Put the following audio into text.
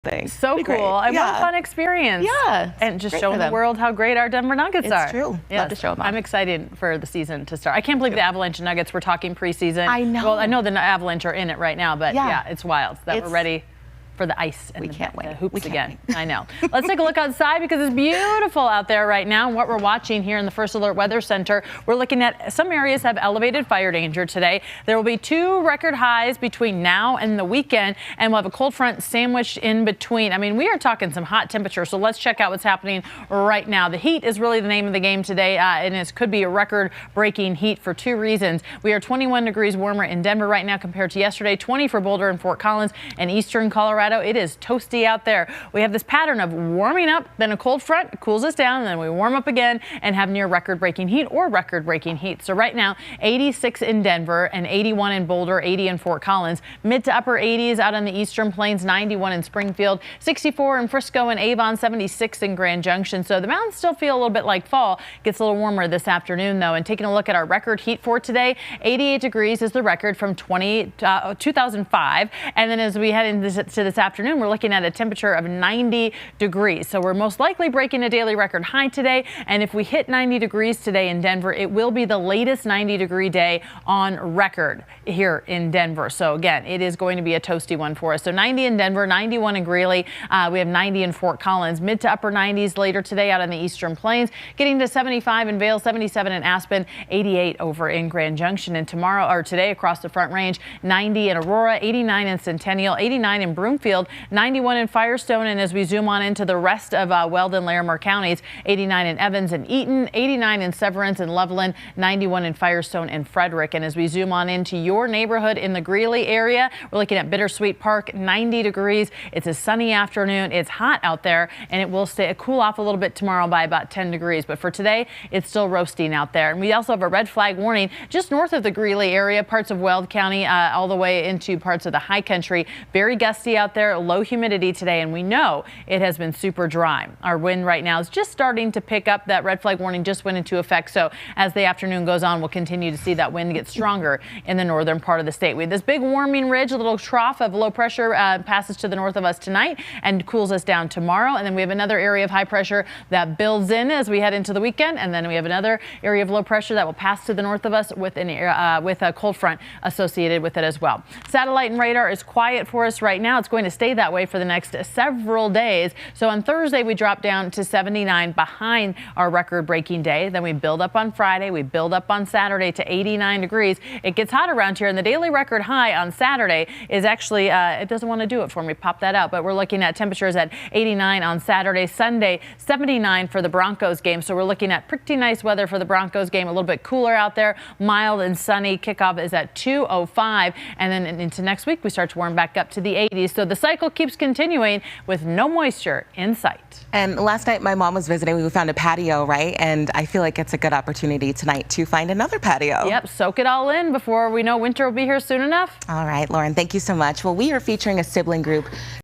So cool. What a fun experience. Yeah. And just showing the world how great our Denver Nuggets are. It's true. Yes. Love to show them off. I'm excited for the season to start. I can't believe the Avalanche and Nuggets, we're talking preseason. I know. Well, I know the Avalanche are in it right now, but yeah it's wild that we're ready for the ice and the hoops again. I know. Let's take a look outside because it's beautiful out there right now. And what we're watching here in the First Alert Weather Center, we're looking at some areas have elevated fire danger today. There will be 2 record highs between now and the weekend, and we'll have a cold front sandwiched in between. I mean, we are talking some hot temperatures, so let's check out what's happening right now. The heat is really the name of the game today, and it could be a record-breaking heat for 2 reasons. We are 21 degrees warmer in Denver right now compared to yesterday, 20 for Boulder and Fort Collins and eastern Colorado. It is toasty out there. We have this pattern of warming up, then a cold front cools us down, and then we warm up again and have near record-breaking heat or record-breaking heat. So right now, 86 in Denver and 81 in Boulder, 80 in Fort Collins. Mid to upper 80s out on the eastern plains, 91 in Springfield, 64 in Frisco and Avon, 76 in Grand Junction. So the mountains still feel a little bit like fall. Gets a little warmer this afternoon, though. And taking a look at our record heat for today, 88 degrees is the record from 2005. And then as we head into this afternoon, we're looking at a temperature of 90 degrees. So we're most likely breaking a daily record high today. And if we hit 90 degrees today in Denver, it will be the latest 90-degree day on record here in Denver. So again, it is going to be a toasty one for us. So 90 in Denver, 91 in Greeley. We have 90 in Fort Collins, mid to upper 90s later today out on the eastern plains, getting to 75 in Vail, 77 in Aspen, 88 over in Grand Junction. And tomorrow or today across the Front Range, 90 in Aurora, 89 in Centennial, 89 in Broomfield, 91 in Firestone, and as we zoom on into the rest of Weldon, Larimer counties, 89 in Evans and Eaton, 89 in Severance and Loveland, 91 in Firestone and Frederick. And as we zoom on into your neighborhood in the Greeley area, we're looking at Bittersweet Park, 90 degrees. It's a sunny afternoon. It's hot out there, and it will cool off a little bit tomorrow by about 10 degrees. But for today, it's still roasting out there. And we also have a red flag warning just north of the Greeley area, parts of Weld County, all the way into parts of the high country. Very gusty out there, low humidity today, and we know it has been super dry. Our wind right now is just starting to pick up. That red flag warning just went into effect. So as the afternoon goes on, we'll continue to see that wind get stronger in the northern part of the state. We have this big warming ridge, a little trough of low pressure passes to the north of us tonight and cools us down tomorrow. And then we have another area of high pressure that builds in as we head into the weekend. And then we have another area of low pressure that will pass to the north of us with a cold front associated with it as well. Satellite and radar is quiet for us right now. It's going to stay that way for the next several days. So on Thursday, we drop down to 79 behind our record-breaking day. Then we build up on Friday. We build up on Saturday to 89 degrees. It gets hot around here, and the daily record high on Saturday is actually, it doesn't want to do it for me. Pop that out. But we're looking at temperatures at 89 on Saturday. Sunday, 79 for the Broncos game. So we're looking at pretty nice weather for the Broncos game. A little bit cooler out there, mild and sunny. Kickoff is at 2:05. And then into next week, we start to warm back up to the 80s. So the cycle keeps continuing with no moisture in sight. And last night my mom was visiting. We found a patio, right? And I feel like it's a good opportunity tonight to find another patio. Yep, soak it all in before we know winter will be here soon enough. All right, Lauren, thank you so much. Well, we are featuring a sibling group